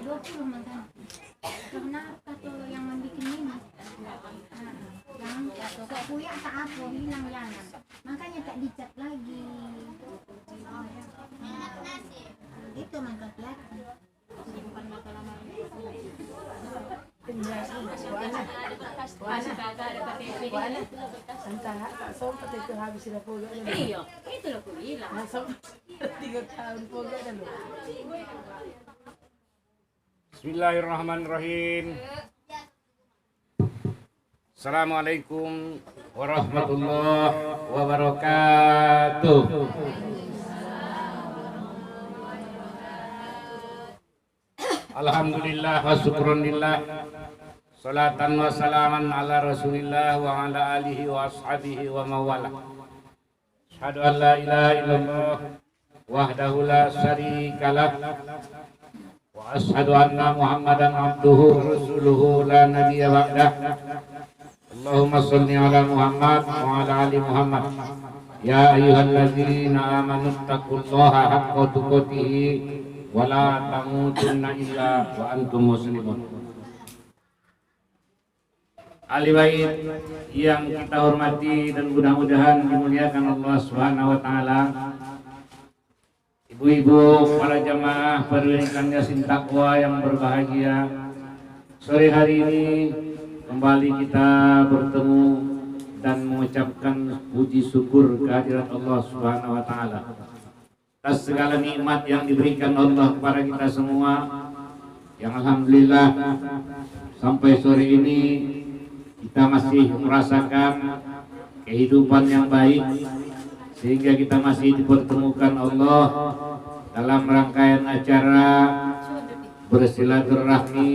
20 mengganti. Karena atau yang membuat ini yang atau kuya tak apa hilang jangan. Makanya tak dicat lagi. Itu mangkat lagi. Simpan mata lama. Antara tak sempat itu habis sudah puluh. Iya, itu loh aku bilang. Langsung 3 tahun puluh dah lu. Bismillahirrahmanirrahim. Assalamualaikum warahmatullahi wabarakatuh. Alhamdulillah wa syukrunillah. Salatan wa salaman ala rasulillah wa ala alihi wa ashabihi wa mawala. Asyhadu an la ilaha illallah wahdahu la syarikalah wa asyhadu anna muhammadan abduhu rasuluhu la nabiyya ba'dah. Allahumma shalli ala Muhammad wa ala ali Muhammad. Ya ayyuhalladzina amanu taqullaha haqqa tuqatih wa la tamutunna illa wa antum muslimun. Ahli bait yang kita hormati dan mudah-mudahan dimuliakan Allah Subhanahu wa taala. Ibu-ibu, para jamaah pernikahan Yasin Taqwa yang berbahagia. Sore hari ini kembali kita bertemu dan mengucapkan puji syukur kehadirat Allah Subhanahu wa taala atas segala nikmat yang diberikan Allah kepada kita semua, yang alhamdulillah sampai sore ini kita masih merasakan kehidupan yang baik, sehingga kita masih dipertemukan Allah dalam rangkaian acara bersilaturahmi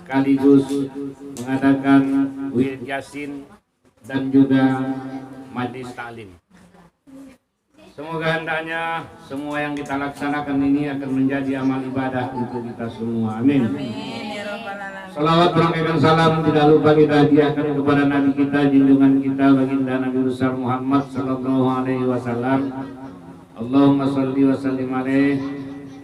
sekaligus mengadakan wirid yasin dan juga majlis taklim. Semoga hendaknya semua yang kita laksanakan ini akan menjadi amal ibadah untuk kita semua. Amin. Salawat berangkaikan salam tidak lupa kita hadiahkan kepada Nabi kita, junjungan kita, baginda Nabi besar Muhammad sallallahu alaihi wasallam. Allahumma shalli wa sallim alaihi.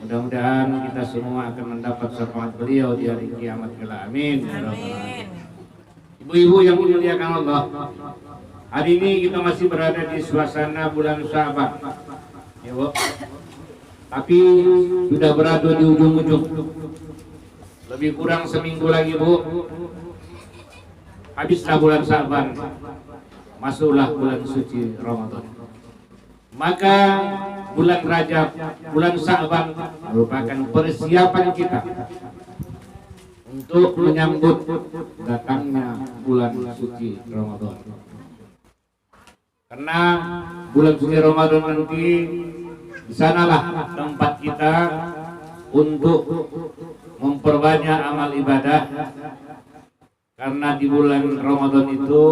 Mudah-mudahan kita semua akan mendapat syafaat beliau di hari kiamat kelak. Amin. Ibu-ibu yang dimuliakan Allah, hari ini kita masih berada di suasana bulan Sya'ban, ya Bu. Tapi sudah berada di ujung-ujung. Lebih kurang seminggu lagi Bu, habislah bulan Sya'ban, masuklah bulan suci Ramadan. Maka bulan Rajab, bulan Sya'ban merupakan persiapan kita untuk menyambut datangnya bulan suci Ramadan. Karena bulan suci Ramadan nanti di sanalah tempat kita untuk memperbanyak amal ibadah, karena di bulan Ramadan itu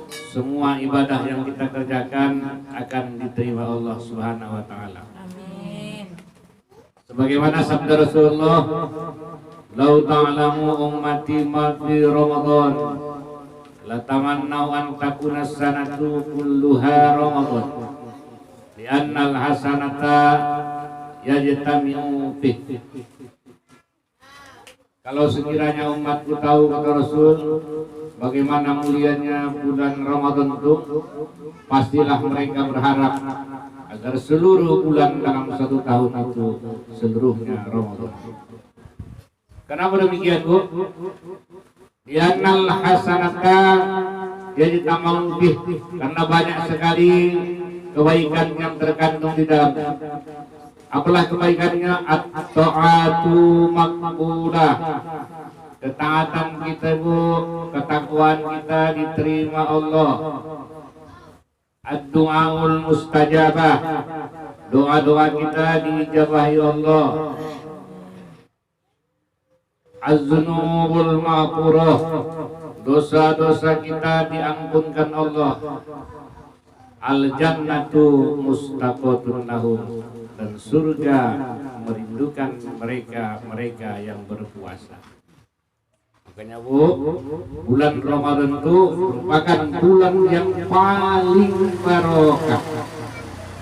semua ibadah yang kita kerjakan akan diterima Allah Subhanahu wa taala. Amin. Sebagaimana sabda Rasulullah, "Lau ta'lamu ummati ma fi Ramadan, la tamannau an takuna sanatu kulluha Ramadan, li'anna al-hasanata yajtami'u fihi." Kalau sekiranya umatku tahu, kata Rasul, bagaimana mulianya bulan Ramadan itu, pastilah mereka berharap agar seluruh bulan dalam satu tahun itu seluruhnya Ramadan. Kenapa demikian Bu? Li'annal hasanata yajtami'u fihi, karena banyak sekali kebaikan yang terkandung di dalam. Apalah kebaikannya? At-ta'atu maqbulah. Ketaatan kita Bu, ketakwaan kita diterima Allah. Ad-du'aul mustajabah. Doa-doa kita diijabahi Allah. Az-dzunubul maghfurah. Dosa-dosa kita diampunkan Allah. Al-jannatu mustaqotun lahum, dan surga merindukan mereka yang berpuasa. Makanya Bu, bulan Ramadan itu merupakan bulan yang paling barokah.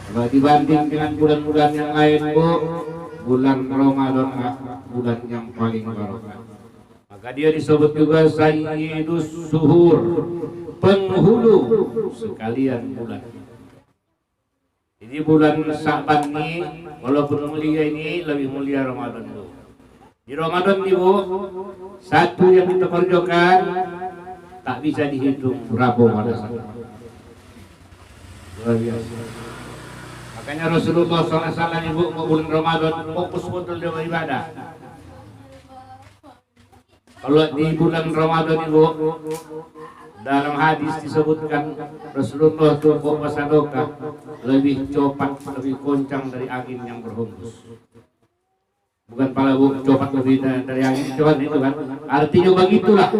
Kalau dibanding dengan bulan-bulan yang lain Bu, bulan Ramadan bulan yang paling barokah. Maka dia disebut juga Sayyidus Suhur, penghulu sekalian bulan. Jadi bulan Sa'ban ini walaupun mulia ini lebih mulia Ramadan itu. Di Ramadan Ibu, satu yang kita kerjakan tak bisa dihitung berapa pada saat. Luar biasa. Makanya Rasulullah SAW Ibu mau bulan Ramadan fokus betul dia beribadah. Kalau di bulan Ramadan Ibu, dalam hadis disebutkan Rasulullah itu puasa doka lebih cepat, lebih kencang dari angin yang berhembus. Bukan pala cepat lebih dari angin cepat itu kan. Artinya begitulah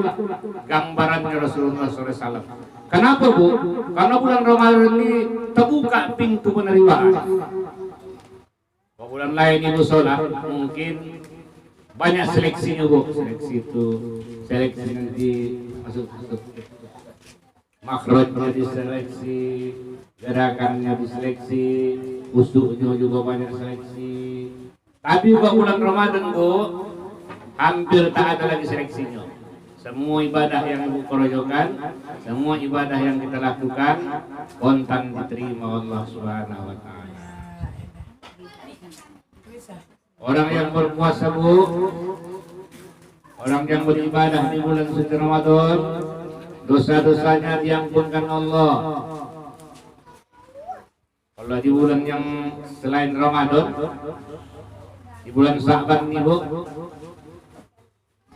gambarannya Rasulullah SAW. Kenapa Bu? Karena bulan Ramadan ini terbuka pintu penerimaan. Kalau bulan lain Ibu sholat mungkin banyak seleksinya Bu. Seleksi nanti masuk makhrajnya diseleksi, gerakannya diseleksi, usuknya juga banyak seleksi. Tapi bulan Ramadan Bu, hampir tak ada lagi seleksinya. Semua ibadah yang Ibu kerjakan, semua ibadah yang kita lakukan, kontan diterima Allah Subhanahu wa Ta'ala. Orang yang berpuasa Bu, orang yang beribadah di bulan suci Ramadan, dosa-dosanya diampunkan Allah. Kalau di bulan yang selain Ramadan, di bulan Sa'ban ini Bu,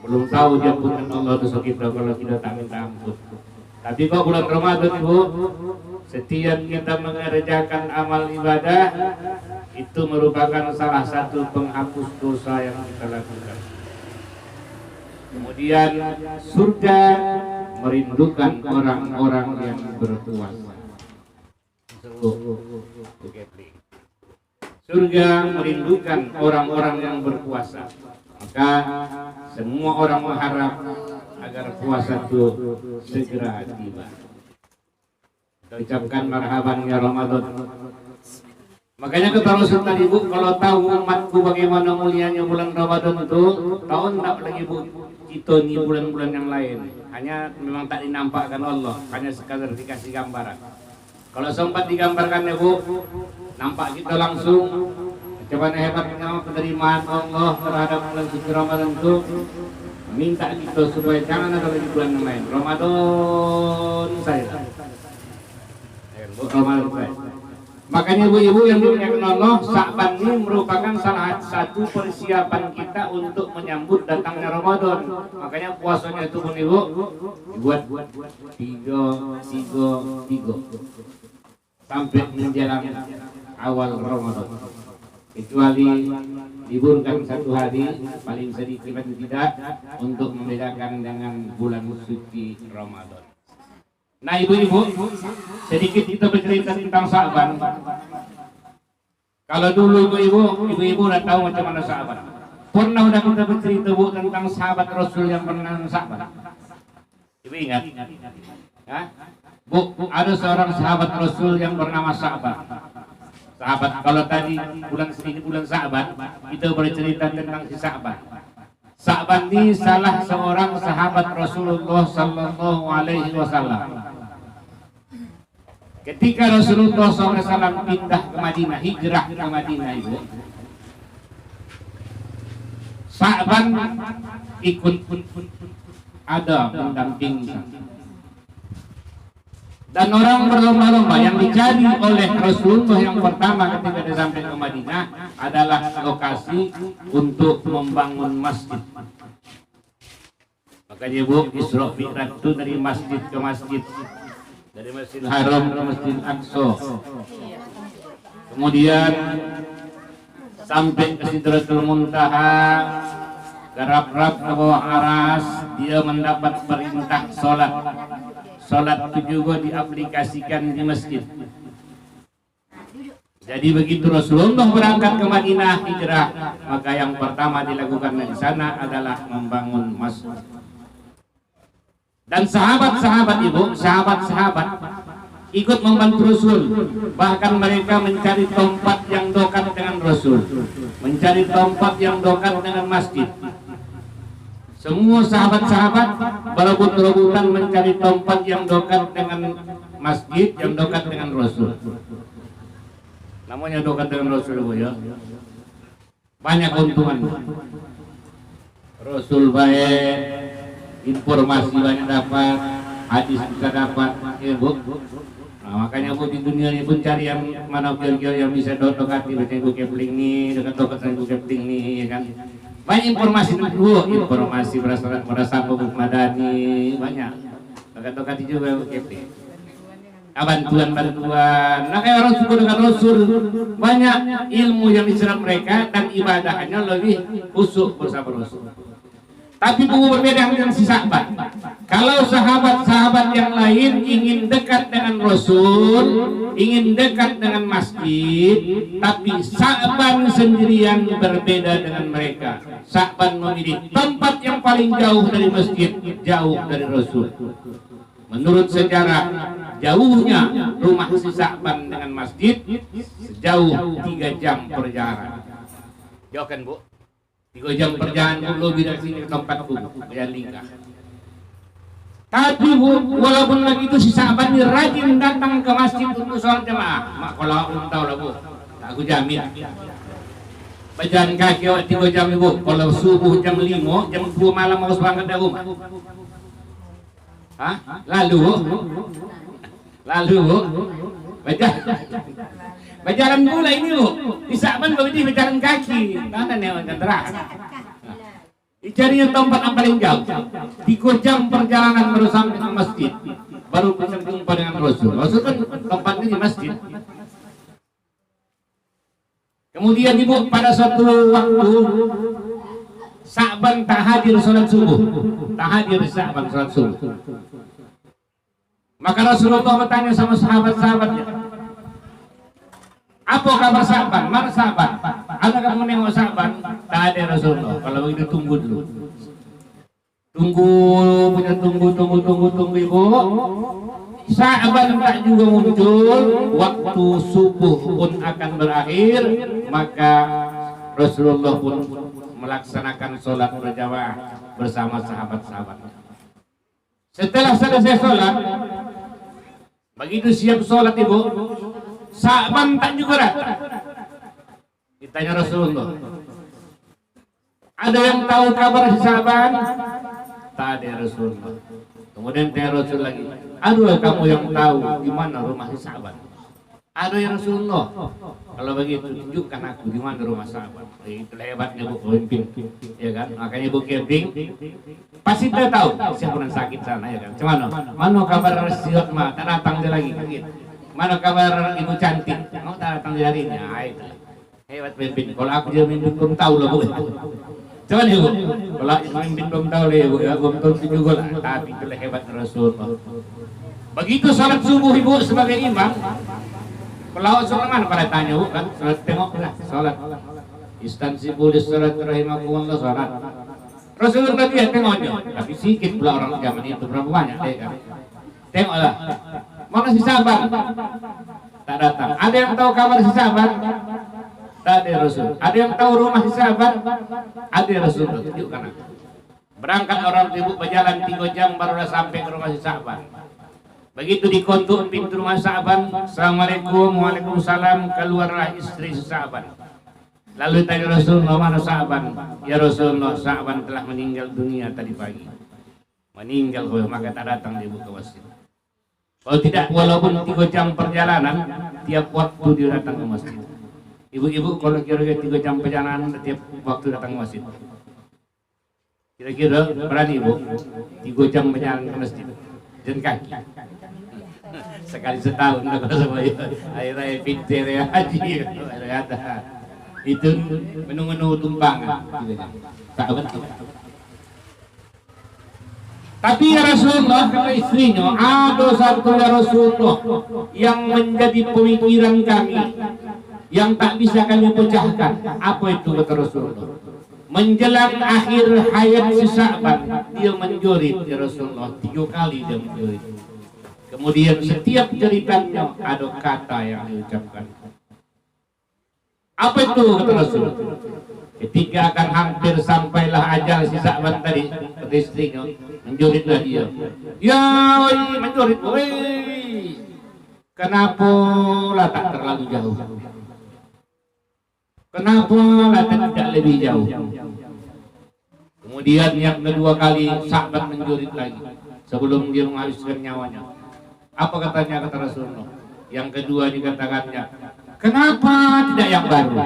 belum tahu diampunkan Allah dosa kita kalau kita tak minta ampun. Tapi kalau bulan Ramadan Ibu, setiap kita mengerjakan amal ibadah itu merupakan salah satu penghapus dosa yang kita lakukan. Kemudian surga merindukan orang-orang yang berpuasa. Surga merindukan orang-orang yang berpuasa. Maka semua orang mengharap agar puasa itu segera tiba. Kita ucapkan marhaban ya Ramadan. Makanya kata Rasul tadi Bu, kalau tahu umatku bagaimana mulianya bulan Ramadan itu, tahun tak lagi Bu kita ni bulan-bulan yang lain. Hanya memang tak dinampakkan Allah, hanya sekadar dikasih gambaran. Kalau sempat digambarkan ya Bu, nampak kita langsung bagaimana hebatnya penerimaan Allah terhadap bulan suci Ramadan itu. Minta kita supaya jangan ada lagi bulan yang lain. Ramadan saya. Ramadan saya. Makanya ibu-ibu yang dimuliakan Allah, Sa'ban ini merupakan salah satu persiapan kita untuk menyambut datangnya Ramadan. Makanya puasanya itu pun ibu dibuat 3 sampai menjelang awal Ramadan. Kecuali liburkan satu hari paling sedikit tidak untuk membedakan dengan bulan suci Ramadan. Nah ibu-ibu, sedikit kita bercerita tentang Sa'ban. Kalau dulu ibu-ibu udah tahu macam mana Sa'ban. Pernah udah kita bercerita Bu tentang sahabat Rasul yang pernah Sa'ban? Ibu ingat? Ya? Bu, ada seorang sahabat Rasul yang bernama Sa'ban. Sahabat, kalau tadi bulan Sa'ban, kita bercerita tentang si Sa'ban. Sa'ban ini salah seorang sahabat Rasulullah Sallallahu Alaihi Wasallam. Ketika Rasulullah SAW pindah ke Madinah, hijrah ke Madinah Ibu, Sa'ban ikut ada mendampingi. Dan orang berlomba-lomba yang dicari oleh Rasulullah yang pertama ketika dia sampai ke Madinah adalah lokasi untuk membangun masjid. Makanya Bu, Isra Mi'raj itu dari masjid ke masjid, dari Masjidil Haram ke Masjid Aqsa. Kemudian sampai ke Sidratul Muntaha, gerap-gerap ke bawah aras, dia mendapat perintah sholat. Sholat itu juga diaplikasikan di masjid. Jadi begitu Rasulullah berangkat ke Madinah hijrah, maka yang pertama dilakukan di sana adalah membangun masjid. Dan sahabat-sahabat Ibu, sahabat-sahabat ikut membantu Rasul. Bahkan mereka mencari tempat yang dekat dengan Rasul, mencari tempat yang dekat dengan masjid. Semua sahabat-sahabat berebut-rebutan mencari tempat yang dekat dengan masjid, yang dekat dengan Rasul. Namanya dekat dengan Rasul, Bu, ya. Banyak keuntungan. Rasul baik, informasi banyak dapat, hadis bisa dapat, ya, Bu. Nah, makanya Bu di dunia ini pun cari yang mana kira-kira yang bisa dekati baca Ibu Kepling nih, dekat-dekat dengan Ibu Kepling nih, ya kan. Banyak informasi Bu, informasi merasa Ibu Madani, banyak. Dekat-dekati juga Ibu Kepling. Bantuan-bantuan. Nah, kayak orang suku dengan Rasul, banyak ilmu yang diserap mereka dan ibadahnya lebih khusyuk bersama Rasul. Tapi berbeda dengan si sahabat. Kalau sahabat-sahabat yang lain ingin dekat dengan Rasul, ingin dekat dengan masjid, tapi Sa'ban sendirian berbeda dengan mereka. Sa'ban memilih tempat yang paling jauh dari masjid, jauh dari Rasul. Menurut sejarah, jauhnya rumah si Sa'ban dengan masjid sejauh 3 jam perjalanan. Jauh kan, Bu? 3 jam perjalanan lebih dari sini ke tempatku, Lingkah. Tapi Bu, walaupun lagi itu si Sa'ban ini rajin datang ke masjid untuk sholat jamaah. Mak, kalau aku belum tahu lah, Bu, aku jamin. Berjalan kaki 3 jam, Bu. Kalau subuh jam 5, jam 2 malam harus berangkat dari rumah. Hah? Lalu Bu, berjalan pula ini Bu. Di Sa'ban begitu berjalan kaki. Mana nih terang? Dicarinya tempat yang paling jauh. 3 jam perjalanan baru sampai ke masjid. Baru bisa berjumpa dengan Rasul. Rasul kan tempatnya di masjid. Kemudian Ibu pada suatu waktu Sa'ban tak hadir sholat subuh. Tak hadir Sa'ban sholat subuh. Maka Rasulullah bertanya sama sahabat-sahabatnya, apa kabar Sa'ban? Mana Sa'ban? Ada kamu nengok Sa'ban? Tak ada Rasulullah. Kalau begitu tunggu dulu. Tunggu Ibu. Sa'ban tak juga muncul. Waktu subuh pun akan berakhir. Maka Rasulullah pun melaksanakan sholat berjamaah bersama sahabat-sahabat. Setelah selesai sholat, begitu siap sholat Ibu, Sa'ban tak juga datang. Ditanya Rasulullah, ada yang tahu kabar si Sa'ban? Tak ada Rasulullah. Kemudian tanya Rasul lagi, ada kamu yang tahu di mana rumah si Sa'ban? Ada ya Rasulullah. Kalau begitu tunjukkan aku di mana rumah Sa'ban. Itulah hebatnya Bu pemimpin, ya kan? Makanya Bu Kepling pasti dia tahu siapa yang sakit sana, ya kan? Cuman mana kabar si Hotma? Tak datang dia lagi kan gitu. Mana kabar Ibu cantik? Mau tak datang dia hari ini? Nah, itu hebat pemimpin. Kalau aku dia pemimpin belum tahu lah Bu. Cuman Ibu, kalau pemimpin belum tahu lah Ibu, ya belum tahu juga lah. Tapi itulah hebat Rasulullah. Begitu salat subuh Ibu sebagai imam. Kalau sholat mana pada tanya Bu kan, sholat tengoklah, sholat instansi polis sholat rahimakumullah sholat. Rasulullah dia tengoknya, tapi sedikit pula orang zaman itu, berapa banyak deh kan. Tengoklah, mana si Sa'ban? Tak datang. Ada yang tahu kabar si Sa'ban? Tak ada Rasul. Ada yang tahu rumah si Sa'ban? Ada Rasulullah, tunjukkan aku. Berangkat orang Ibu berjalan 3 jam barulah sampai ke rumah si Sa'ban. Begitu dikontuk pintu rumah Sa'ban, Assalamualaikum, waalaikumsalam, keluarlah istri Sa'ban. Lalu tanya Rasulullah, mana Sa'ban? Ya Rasulullah, Sa'ban telah meninggal dunia tadi pagi. Meninggal, maka tak datang dia ke masjid. Kalau tidak, walaupun 3 jam perjalanan, tiap waktu dia datang ke masjid. Ibu-ibu kalau kira-kira 3 jam perjalanan, tiap waktu datang ke masjid. Kira-kira berani Ibu 3 jam perjalanan ke masjid dan kaki. Sekali setahun kalau semuanya air raya pintir ya haji itu menunggu tumpangan gitu. Tapi ya Rasulullah kata istrinya, ada satu ya Rasulullah yang menjadi pemikiran kami yang tak bisa kami pecahkan. Apa itu kata Rasulullah? Menjelang akhir hayat si Sa'ban, dia menjurit ya Rasulullah 3 kali dia menjurit. Kemudian setiap ceritanya ada kata yang diucapkan. Apa itu kata Rasul? Ketika akan hampir sampailah ajal si Sa'ban tadi, kata istrinya, menjuritlah dia. Ya, menjurit, woi. Kenapa lah tak terlalu jauh? Kenapa lah tidak lebih jauh? Kemudian yang kedua kali Sa'ban menjurit lagi sebelum dia menghabiskan nyawanya. Apa katanya kata Rasulullah? Yang kedua dikatakannya, kenapa tidak yang baru?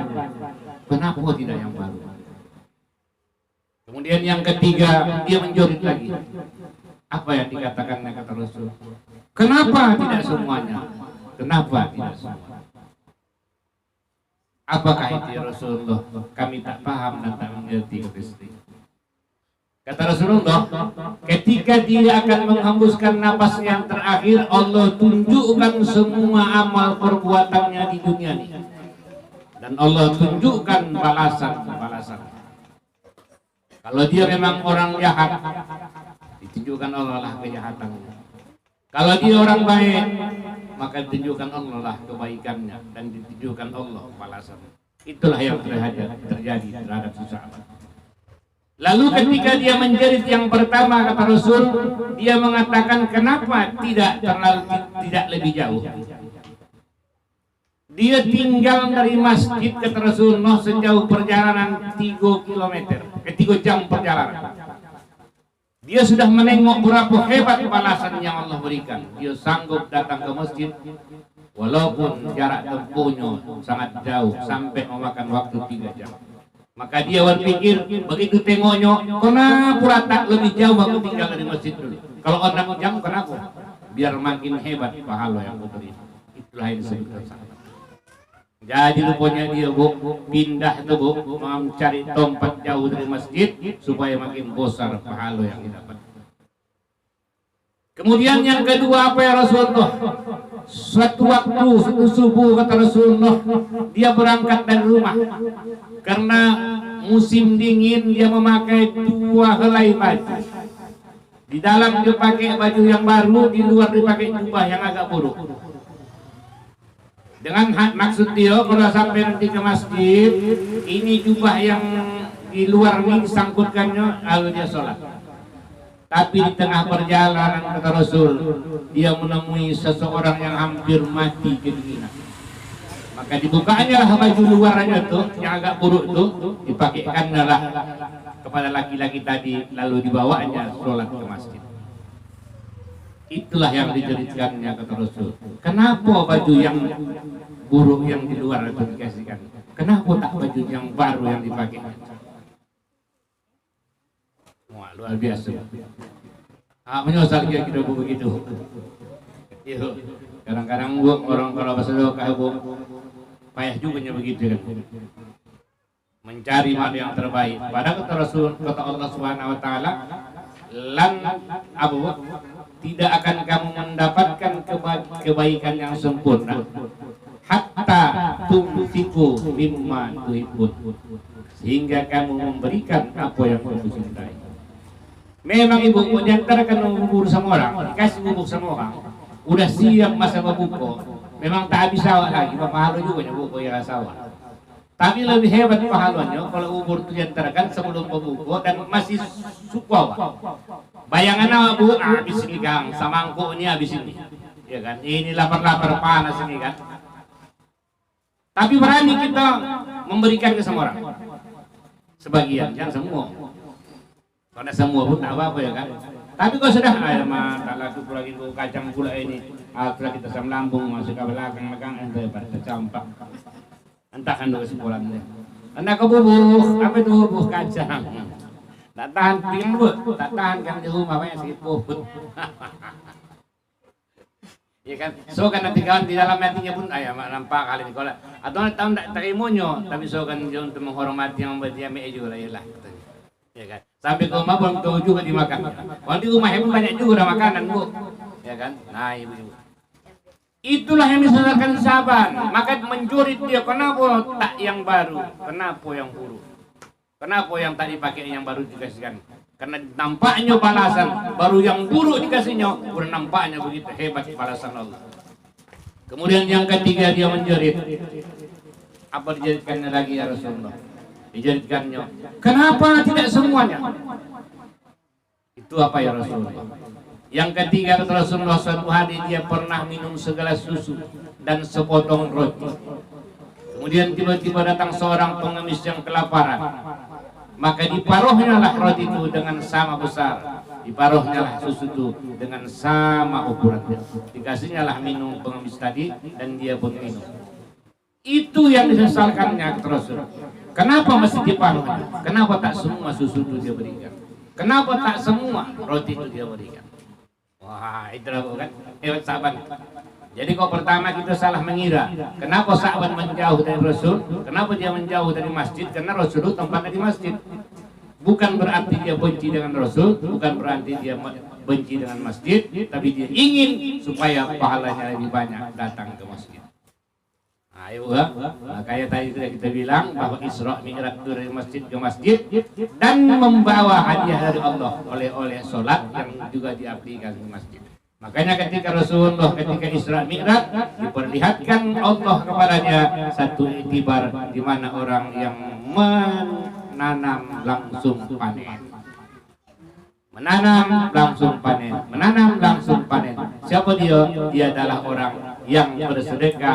Kenapa tidak yang baru? Kemudian yang ketiga dia menjurit lagi. Apa yang dikatakannya kata Rasul? Kenapa tidak semuanya? Kenapa tidak semua? Apakah itu ya Rasulullah? Kami tak paham dan tak mengerti kata istri. Kata Rasulullah, ketika dia akan menghembuskan napas yang terakhir, Allah tunjukkan semua amal perbuatannya di dunia ini. Dan Allah tunjukkan balasan-balasan. Kalau dia memang orang jahat, ditunjukkan Allah lah kejahatannya. Kalau dia orang baik, maka ditunjukkan Allah lah kebaikannya dan ditunjukkan Allah balasan. Itulah yang terjadi terhadap Sa'ban. Lalu ketika dia menjerit yang pertama kata Rasul, dia mengatakan kenapa tidak lebih jauh. Dia tinggal dari masjid kata Rasulullah sejauh perjalanan 3 kilometer, 3 jam perjalanan. Dia sudah menengok berapa hebat balasan yang Allah berikan. Dia sanggup datang ke masjid walaupun jarak tempuhnya sangat jauh sampai memakan waktu 3 jam. Maka dia berpikir begitu tengoknya, kenapa tak lebih jauh aku tinggal dari masjid dulu. Kalau 6 jam kenapa? Biar makin hebat pahala yang aku beri. Itulah yang disebutkan Sa'ban. Jadi rupanya dia pindah tuh mencari tempat jauh dari masjid supaya makin besar pahala yang didapat. Kemudian yang kedua apa ya Rasulullah? Suatu subuh kata Rasulullah, dia berangkat dari rumah karena musim dingin. Dia memakai 2 helai baju. Di dalam dia pakai baju yang baru, di luar dia pakai jubah yang agak buruk. Dengan maksud dia kalau sampai nanti ke masjid, ini jubah yang di luar ini sangkutkannya lalu dia sholat. Tapi di tengah perjalanan kata Rasul, dia menemui seseorang yang hampir mati kedinginan. Maka dibukanya lah baju luarnya tuh yang agak buruk tuh, dipakaikannya lah kepada laki-laki tadi, lalu dibawanya sholat ke masjid. Itulah yang diceritakannya kata Rasul. Kenapa baju yang buruk yang di luar itu dikasihkan? Kenapa tak baju yang baru yang dipakai? Wah, luar biasa. Menyesal kira-kira begitu. Kadang-kadang orang kalau bahasa Jawa payah juga begitu kan. Mencari mana yang terbaik. Padahal kata Rasul, kata Allah Subhanahu wa taala, tidak akan kamu mendapatkan kebaikan yang sempurna hatta tunfiqu mimma tuhibbun, sehingga kamu memberikan apa yang kamu cintai. Memang ibu menyantarkan bubur sama orang, dikasih bubur sama orang, udah siap masa berbuka, memang tak habis sawah lagi, pahala juga buku ya sawah. Tapi lebih hebat pahalanya kalau bubur itu diantarkan sebelum berbuka dan masih suka. Bayangan apa bu? Habis ini kang, samangku ini habis ini, ya kan? Ini lapar-lapar panas ini kan. Tapi berani kita memberikan ke semua orang, sebagian, jangan semua. Karena semua pun tak apa-apa ya kan. Tapi kalau sudah air mah tak laku lagi kacang pula ini, setelah kita sam lambung masuk ke belakang ente pada campak. Entah kan dulu sebulan deh. Anda ke bubuh, apa itu bubuh kacang? Tak tahan tim bu, tak tahan kan di rumah banyak sedikit bubut. Ya kan, so kan nanti kawan di dalam hatinya pun ayah nampak kali ini kalau atau tahu tak terimonyo, tapi so kan dia untuk menghormati yang membuat dia meju lah ya lah. Ya kan, sampai ke rumah belum tahu juga dimakan. Kalau di rumah pun banyak juga ada makanan bu, ya kan. Nah ibu. Itulah yang disadarkan Sa'ban. Maka menjurit dia, kenapa tak yang baru, kenapa yang buruk, kenapa yang tak dipakai yang baru dikasihkan. Karena nampaknya balasan baru yang buruk dikasihnya, udah nampaknya begitu hebat balasan Allah. Kemudian yang ketiga dia menjerit. Apa dijeritkannya lagi ya Rasulullah? dijadikannya. Kenapa tidak semuanya? Itu apa ya Rasulullah? Yang ketiga kata Rasulullah, suatu hari dia pernah minum segelas susu dan sepotong roti. Kemudian tiba-tiba datang seorang pengemis yang kelaparan. Maka diparuhnya lah roti itu dengan sama besar, diparuhnya lah susu itu dengan sama ukurannya. Dikasihnya lah minum pengemis tadi dan dia pun minum. Itu yang disesalkannya kata Rasul. Kenapa mesti diparuhnya? Kenapa tak semua susu itu dia berikan? Kenapa tak semua roti itu dia berikan? Wah, itu kan hebat sahabat. Jadi kok pertama kita salah mengira. Kenapa sahabat menjauh dari Rasul? Kenapa dia menjauh dari masjid? Karena Rasul tempatnya di masjid. Bukan berarti dia benci dengan Rasul, bukan berarti dia benci dengan masjid, tapi dia ingin supaya pahalanya lebih banyak datang ke masjid. Ayo, kayak tadi sudah kita bilang bahwa Isra Mi'raj dari masjid ke masjid dan membawa hadiah dari Allah oleh sholat yang juga diaplikasi di masjid. Makanya ketika Rasulullah ketika Isra Mi'raj diperlihatkan Allah kepadanya satu iktibar di mana orang yang menanam langsung panen. Menanam langsung panen, menanam langsung panen. Siapa dia? Dia adalah orang yang bersedekah